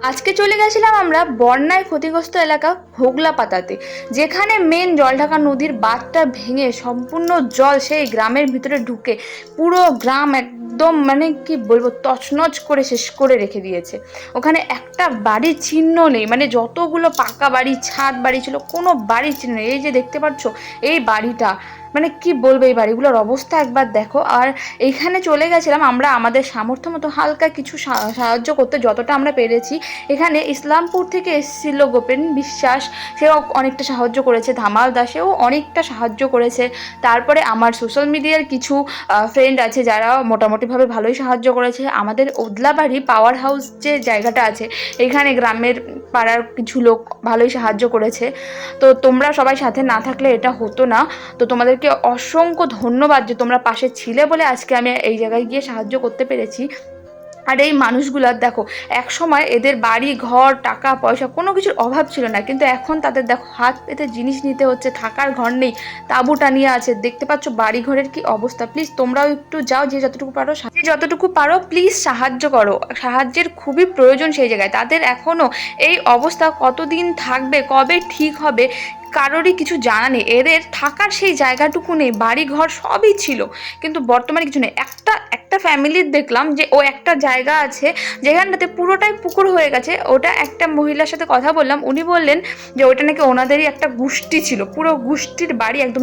আজকে চলে গেছিলাম আমরা বন্যায় ক্ষতিগ্রস্ত এলাকা হোগলাপাতাতে, যেখানে মেন জলঢাকা নদীর বাঁধটা ভেঙে সম্পূর্ণ জল সেই গ্রামের ভিতরে ঢুকে পুরো গ্রাম একদম মানে কি বলবো তছনছ করে শেষ করে রেখে দিয়েছে। ওখানে একটা বাড়ির চিহ্ন নেই, মানে যতগুলো পাকা বাড়ি ছাদ বাড়ি ছিল কোনো বাড়ির চিহ্ন নেই। এই যে দেখতে পাচ্ছ এই বাড়িটা, মানে কি বলবো এই বাড়িগুলোর অবস্থা একবার দেখো। আর এইখানে চলে গেছিলাম আমরা আমাদের সামর্থ্য মতো হালকা কিছু সাহায্য করতে যতটা আমরা পেরেছি। এখানে ইসলামপুর থেকে এসেছিল গোপেন বিশ্বাস, সেও অনেকটা সাহায্য করেছে, ধামাল দাসেও অনেকটা সাহায্য করেছে। তারপরে আমার সোশ্যাল মিডিয়ার কিছু ফ্রেন্ড আছে যারা মোটামুটিভাবে ভালোই সাহায্য করেছে। আমাদের ওদলাবাড়ি পাওয়ার হাউস যে জায়গাটা আছে এখানে গ্রামের পাড়ার কিছু লোক ভালোই সাহায্য করেছে। তো তোমরা সবাই সাথে না থাকলে এটা হতো না। তো তোমাদেরকে অসংখ্য ধন্যবাদ যে তোমরা পাশে ছিলে বলে আজকে আমি এই জায়গায় গিয়ে সাহায্য করতে পেরেছি। আর এই মানুষগুলার দেখো, এক সময় এদের বাড়ি ঘর টাকা পয়সা কোনো কিছুর অভাব ছিল না, কিন্তু এখন তাদের দেখো হাত পেতে জিনিস নিতে হচ্ছে, থাকার ঘর নেই, তাঁবু টানিয়ে আছে। দেখতে পাচ্ছ বাড়ি ঘরের কি অবস্থা। প্লিজ তোমরাও একটু যাও, যে যতটুকু পারো প্লিজ সাহায্য করো। সাহায্যের খুবই প্রয়োজন সেই জায়গায়। তাদের এখনও এই অবস্থা কতদিন থাকবে, কবে ঠিক হবে কারোরই কিছু জানা নেই। এদের থাকার সেই জায়গাটুকু নেই, বাড়ি ঘর সবই ছিল কিন্তু বর্তমানে কিছু নেই। একটা একটা ফ্যামিলির দেখলাম যে ও একটা জায়গা আছে যেখানটাতে পুরোটাই পুকুর হয়ে গেছে। ওটা একটা মহিলার সাথে কথা বললাম, উনি বললেন যে ওটা নাকি ওনাদেরই একটা গোষ্ঠী ছিল, পুরো গোষ্ঠীর বাড়ি একদম